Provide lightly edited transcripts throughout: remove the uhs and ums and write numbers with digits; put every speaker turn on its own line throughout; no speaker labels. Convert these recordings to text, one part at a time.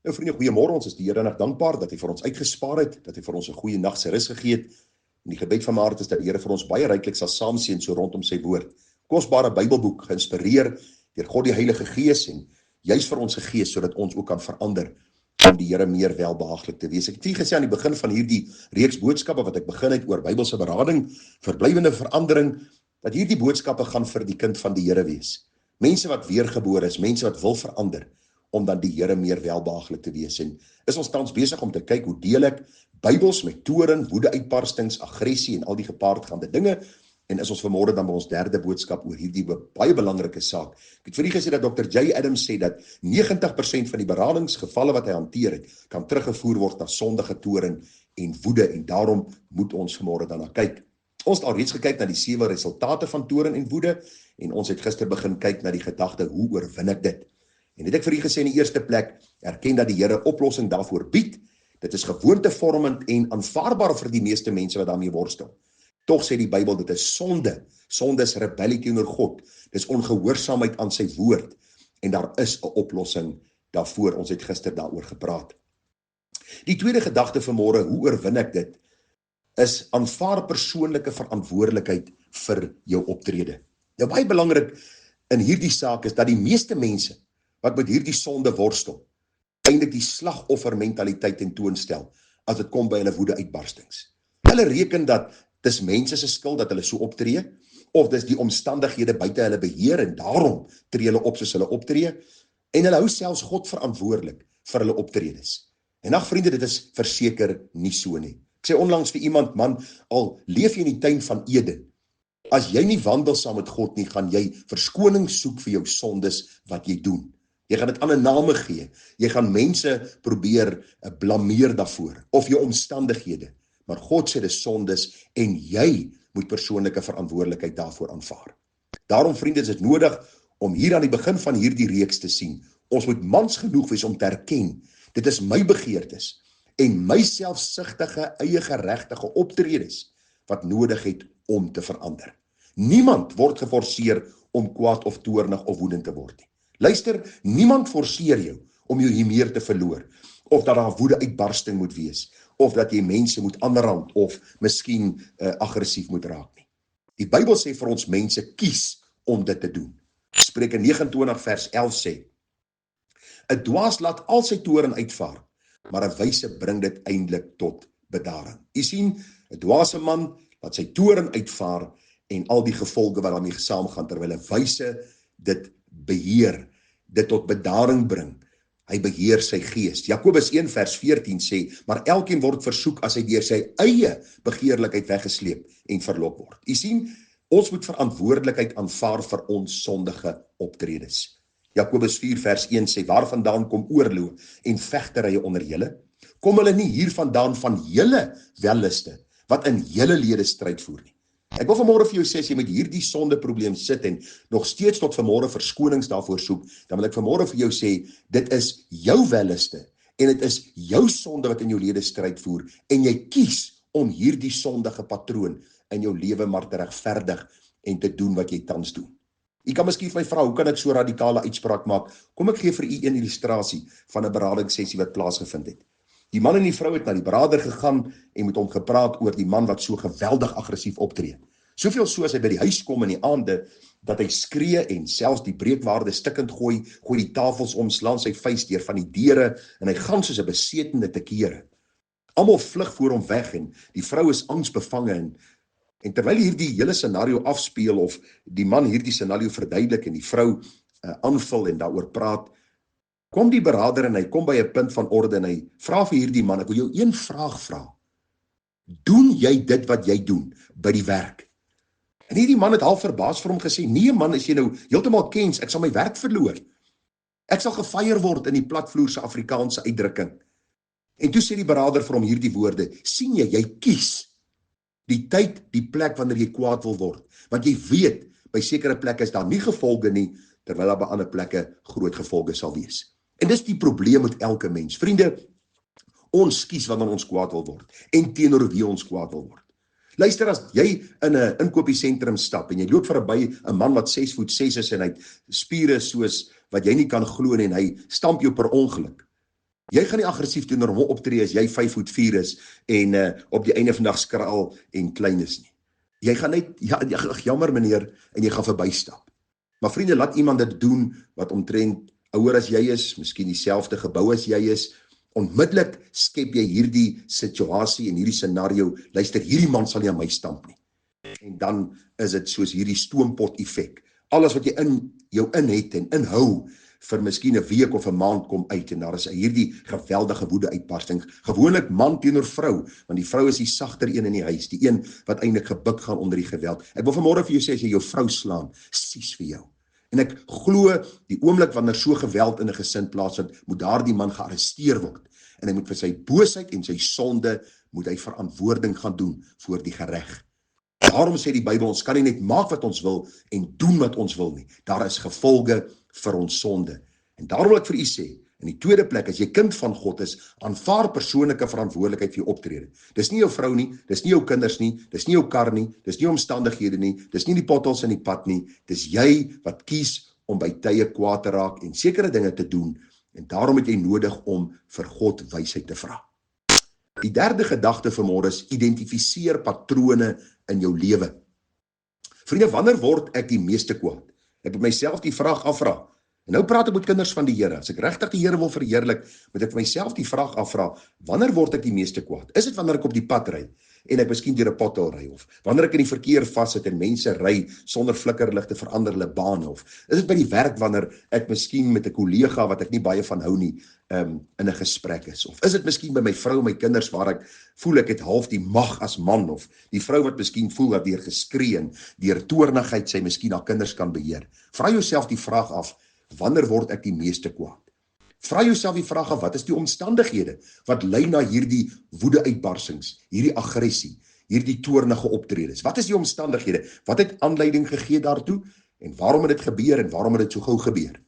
Nou vriende, goeiemôre, ons is die Here nog dankbaar dat hy vir ons uitgespaar het, dat hy vir ons 'n goeie nag se rus gegee het. En die gebed van my hart is dat die Here vir ons baie ryklik sal saamseën so rondom sy woord. Kosbare Bybelboek, geïnspireer deur God die Heilige Gees en juis vir ons gegee sodat ons ook kan verander om die Here meer welbehaaglik te wees. Ek het gesê aan die begin van hierdie reeks boodskappe wat ek begin het oor Bybelse berading, verblywende verandering, dat hierdie boodskappe gaan vir die kind van die Here wees. Mense wat weergebore is, mense wat wil verander, om dan die Here meer welbehaaglik te wees. En is ons tans besig om te kyk hoe deel ek Bybels met toorn, woede-uitbarstings, aggressie en al die gepaardgaande dinge, en is ons vanmôre dan by ons derde boodskap oor hierdie baie belangrike saak. Ek het vir u gesê dat Dr. J. Adams sê dat 90% van die beradingsgevalle wat hy hanteer het, kan teruggevoer word na sondige toorn en woede, en daarom moet ons vanmôre daarna kyk. Ons het al reeds gekyk na die 7 resultate van toorn en woede, en ons het gister begin kyk na die gedagte, hoe oorwin ek dit? En het ek vir u gesê in die eerste plek, erken dat die Here oplossing daarvoor bied. Dit is gewoontevormend en aanvaarbaar vir die meeste mense wat daarmee worstel. Tog sê die Bybel, dit is sonde. Sonde is rebellie teenoor God. Dit is ongehoorsaamheid aan sy woord. En daar is 'n oplossing daarvoor. Ons het gister daaroor gepraat. Die tweede gedagte vanmôre, hoe oorwin ek dit, is aanvaar persoonlike verantwoordelikheid vir jou optrede. Nou baie belangrik in hierdie saak is dat die meeste mense wat met hierdie sonde worstel, eintlik die slagoffermentaliteit tentoonstel as dit kom by hulle woede-uitbarstings. Hulle reken dat dis mense se skuld dat hulle so optree, of dis die omstandighede buite hulle beheer en daarom tree hulle op soos hulle optree, en hulle hou selfs God verantwoordelik vir hulle optredes. En ag vriende, dit is verseker nie so nie. Ek sê onlangs vir iemand, man, al leef jy in die tuin van Eden, as jy nie wandel saam met God nie, gaan jy verskoning soek vir jou sondes wat jy doen. Jy gaan dit ander name gee. Jy gaan mense probeer blameer daarvoor, of jou omstandighede. Maar God sê dis sondes en jy moet persoonlike verantwoordelikheid daarvoor aanvaar. Daarom vriende, is dit nodig om hier aan die begin van hierdie reeks te sien. Ons moet mans genoeg wees om te erken, dit is my begeertes en my selfsugtige, eie geregtige optredes wat nodig het om te verander. Niemand word geforseer om kwaad of toornig of woedend te word nie. Luister, niemand forceer jou om jou hier te verloor, of dat daar woede-uitbarsting moet wees, of dat jy mense moet aanrand, of miskien aggressief moet raak nie. Die Bybel sê vir ons mense, kies om dit te doen. Spreuke 29 vers 11 sê, 'n dwaas laat al sy toorn uitvaar, maar 'n wyse bring dit eintlik tot bedaring. U sien, 'n dwaase man laat sy toorn uitvaar en al die gevolge wat daarmee saamgaan, terwyl 'n wyse dit beheer, dit tot bedaring bring. Hy beheer sy gees. Jakobus 1 vers 14 sê, maar elkeen word versoek as hy deur sy eie begeerlikheid weggesleep en verlok word. U sien, ons moet verantwoordelikheid aanvaar vir ons sondige optredes. Jakobus 4 vers 1 sê, waarvandaan kom oorlog en vegterye onder julle? Kom hulle nie hiervandaan van julle welliste, wat in julle lede stryd voer nie? Ek wil vanmôre vir jou sê, as jy met hierdie sondeprobleem sit en nog steeds tot vanmôre verskonings daarvoor soek, dan wil ek vanmôre vir jou sê, dit is jou welliste en dit is jou sonde wat in jou lede stryd voer, en jy kies om hierdie sondige patroon in jou lewe maar te regverdig en te doen wat jy tans doen. U kan miskien vir my vra, hoe kan ek so radikale uitspraak maak? Kom ek gee vir u een illustrasie van 'n beradingssessie wat plaasgevind het. Die man en die vrou het na die beraader gegaan en met hom gepraat oor die man wat so geweldig aggressief optree. Soveel so as hy by die huis kom in die aande, dat hy skree en selfs die breekwaarde stikkend gooi die tafels om, slaan sy vuis deur van die deure, en hy gaan soos 'n besetene te kere. Almal vlug voor hom weg en die vrou is angsbevange, en terwyl hierdie hele scenario afspeel, of die man hierdie scenario verduidelik en die vrou aanvul en daaroor praat, kom die beraader en hy kom by 'n punt van orde en hy vra vir hierdie man, ek wil jou een vraag vra. Doen jy dit wat jy doen by die werk? En hierdie man het half verbaas vir hom gesê, nee man, as jy nou heeltemal kens, ek sal my werk verloor. Ek sal gefeier word in die platvloerse Afrikaanse uitdrukking. En toe sê die beraader vir hom hierdie woorde, sien jy kies die tyd, die plek wanneer jy kwaad wil word. Want jy weet, by sekere plekke is daar nie gevolge nie, terwyl daar by ander plekke groot gevolge sal wees. En dis die probleem met elke mens. Vriende, ons kies wanneer ons kwaad wil word, en teenoor wie ons kwaad wil word. Luister, as jy in 'n inkopiesentrum stap en jy loop verby 'n man wat 6'6" is en hy het spiere soos wat jy nie kan glo nie, en hy stamp jou per ongeluk, Jy gaan nie aggressief teenoor hom optree as jy 5'4" is en op die einde van die dag skraal en klein is nie. Jy gaan net, jammer meneer, en jy gaan verbystap. Maar vriende, laat iemand dit doen wat omtrent ouer as jy is, miskien dieselfde gebou as jy is. Onmiddellik skep jy hierdie situasie en hierdie scenario, luister, hierdie man sal nie aan my stamp nie. En dan is dit soos hierdie stoompot effek. Alles wat jy in jou in het en inhou vir miskien 'n week of 'n maand kom uit en daar is hierdie geweldige woede uitbarsting. Gewoonlik man teenoor vrou, want die vrou is die sagter een in die huis, die een wat eintlik gebuk gaan onder die geweld. Ek wil vanmôre vir jou sê, as jy jou vrou slaan, sies vir jou. En ek glo die oomblik wanneer so geweld in 'n gesin plaasvind, moet daardie man gearresteer word. En hy moet vir sy boosheid en sy sonde moet hy verantwoording gaan doen voor die gereg. Daarom sê die Bybel, ons kan nie net maak wat ons wil en doen wat ons wil nie. Daar is gevolge vir ons sonde. En daarom wil ek vir u sê, in die tweede plek, as jy kind van God is, aanvaar persoonlike verantwoordelikheid vir jou optrede. Dis nie jou vrou nie, dis nie jou kinders nie, dis nie jou kar nie, dis nie omstandighede nie, dis nie die potholes in die pad nie, dis jy wat kies om by tye kwaad te raak en sekere dinge te doen, en daarom het jy nodig om vir God wysheid te vra. Die derde gedagte vanmôre is, identifiseer patrone in jou lewe. Vriende, wanneer word ek die meeste kwaad? Ek moet myself die vraag afvra. En nou praat ek met kinders van die Here. As ek regtig die Here wil verheerlik, moet ek vir myself die vraag afvra, wanneer word ek die meeste kwaad? Is dit wanneer ek op die pad ry en ek miskien deur 'n pothole ry, of wanneer ek in die verkeer vassit en mense ry sonder flikkerligte verander hulle bane, of is dit by die werk wanneer ek miskien met 'n kollega wat ek nie baie van hou nie, in 'n gesprek is, of is dit miskien by my vrou en my kinders waar ek voel ek het half die mag as man, of die vrou wat miskien voel dat deur geskree en deur toornigheid sy miskien haar kinders kan beheer. Vra jouself die vraag af, wanneer word ek die meeste kwaad? Vra jouself die vraag af, wat is die omstandighede wat lei na hierdie woede-uitbarsings, hierdie aggressie, hierdie toornige optredes? Wat is die omstandighede? Wat het aanleiding gegee daartoe? En waarom het dit gebeur en waarom het dit so gou gebeur?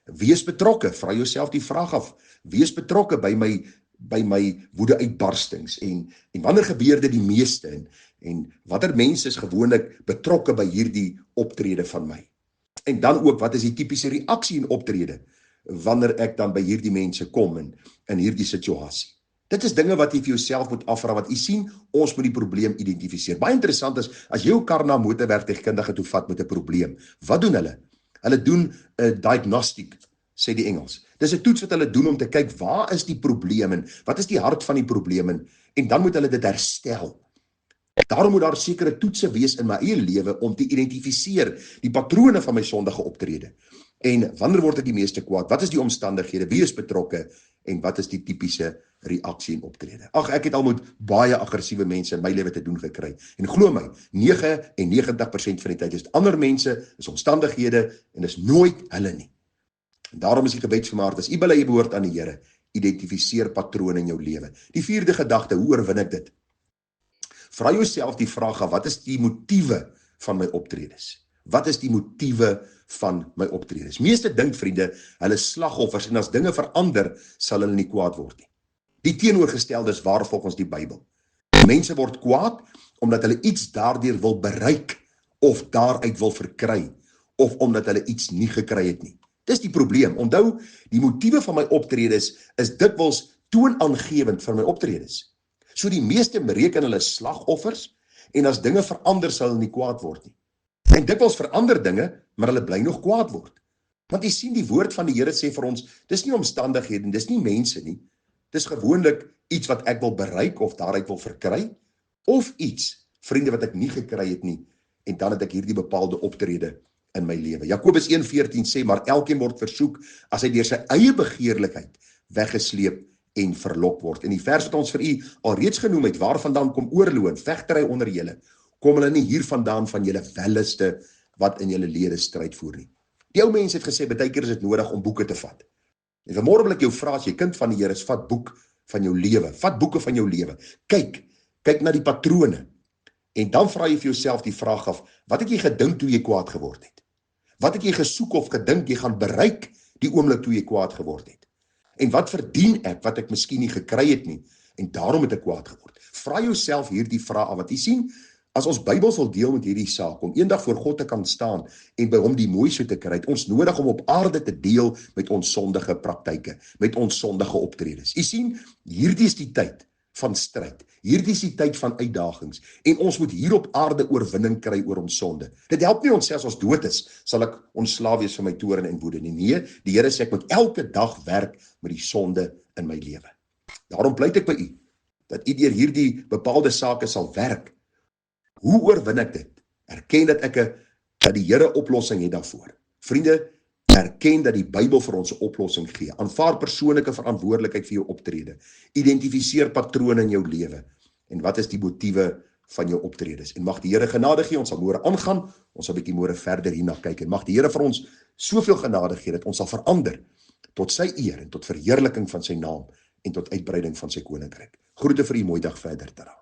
Wees betrokke, vra jouself die vraag af, wees betrokke by my woede-uitbarstings en wanneer gebeur dit die meeste en watter mense is gewoonlik betrokke by hierdie optrede van my? En dan ook, wat is die tipiese reaksie en optrede wanneer ek dan by hierdie mense kom in hierdie situasie? Dit is dinge wat jy vir jouself moet afvra, want jy sien, ons moet die probleem identifiseer. Baie interessant is, as jy jou kar na motorwerktuigkundige toe vat met 'n probleem, wat doen hulle? Hulle doen 'n diagnostic, sê die Engels. Dis 'n toets wat hulle doen om te kyk, waar is die probleem en wat is die hart van die probleem en dan moet hulle dit herstel. Daarom moet daar sekere toetse wees in my eie lewe om te identifiseer die patrone van my sondige optrede. En wanneer word ek die meeste kwaad? Wat is die omstandighede? Wie is betrokke? En wat is die tipiese reaksie en optrede? Ag, ek het al met baie aggressiewe mense in my lewe te doen gekry. En glo my, 99% van die tyd is dit ander mense, is omstandighede en is nooit hulle nie. En daarom is die gebed vanmôre, as u bely behoort aan die Here, identifiseer patrone in jou lewe. Die vierde gedagte, hoe oorwin ek dit? Vra jouself die vraag af, wat is die motiewe van my optredes? Wat is die motiewe van my optredes? Meeste dink, vriende, hulle is slagoffers en as dinge verander, sal hulle nie kwaad word nie. Die teenoorgestelde is waar volgens die Bybel. Mense word kwaad omdat hulle iets daardeur wil bereik of daaruit wil verkry of omdat hulle iets nie gekry het nie. Dis die probleem. Onthou, die motiewe van my optredes is dikwels toonaangewend vir my optredes. So die meeste bereken hulle slagoffers en as dinge verander sal hulle nie kwaad word nie. En dikwels verander dinge, maar hulle bly nog kwaad word. Want jy sien die woord van die Here sê vir ons, dis nie omstandighede, dis nie mense nie. Dis gewoonlik iets wat ek wil bereik of daaruit wil verkry of iets, vriende, wat ek nie gekry het nie en dan het ek hierdie bepaalde optrede in my lewe. Jakobus 1:14 sê, maar elkeen word versoek as hy deur sy eie begeerlikheid weggesleep en verlok word. En die vers wat ons vir u alreeds genoem het, waarvandaan kom oorlog en vegtery onder julle, kom hulle nie hiervandaan van julle welliste wat in julle lede stryd voer nie. Die ou mense het gesê, baie keer is dit nodig om boeke te vat. En vanmôre wil ek jou vra, as jy kind van die Here is, vat boek van jou lewe, vat boeke van jou lewe. Kyk na die patrone. En dan vra jy vir jouself die vraag af, wat het jy gedink toe jy kwaad geword het? Wat het jy gesoek of gedink jy gaan bereik die oomblik toe jy kwaad geword het? En wat verdien ek wat ek miskien nie gekry het nie en daarom het ek kwaad geword? Vra jouself hierdie vraag af, want jy sien, As ons Bybel wil deel met hierdie saak, om eendag voor God te kan staan en by hom die mooi so te kry, het ons nodig om op aarde te deel met ons sondige praktyke, met ons sondige optredes. U sien, hierdie is die tyd van stryd. Hierdie is die tyd van uitdagings en ons moet hier op aarde oorwinning kry oor ons sonde. Dit help nie ons sê as ons dood is, sal ek ontslaaf wees van my toorn en woede nie. Nee, die Here sê ek moet elke dag werk met die sonde in my lewe. Daarom pleit ek by u dat u deur hierdie bepaalde sake sal werk. Hoe oorwin ek dit? Erken dat die Here oplossing het daarvoor. Vriende, erken dat die Bybel vir ons 'n oplossing gee. Aanvaar persoonlike verantwoordelikheid vir jou optrede. Identifiseer patrone in jou lewe. En wat is die motiewe van jou optredes? En mag die Here genade gee, ons sal môre aangaan, ons sal 'n bietjie môre verder hierna kyk. En mag die Here vir ons soveel genade gee dat ons sal verander tot sy eer en tot verheerliking van sy naam en tot uitbreiding van sy koninkryk. Groete vir u, mooi dag verder. Tada.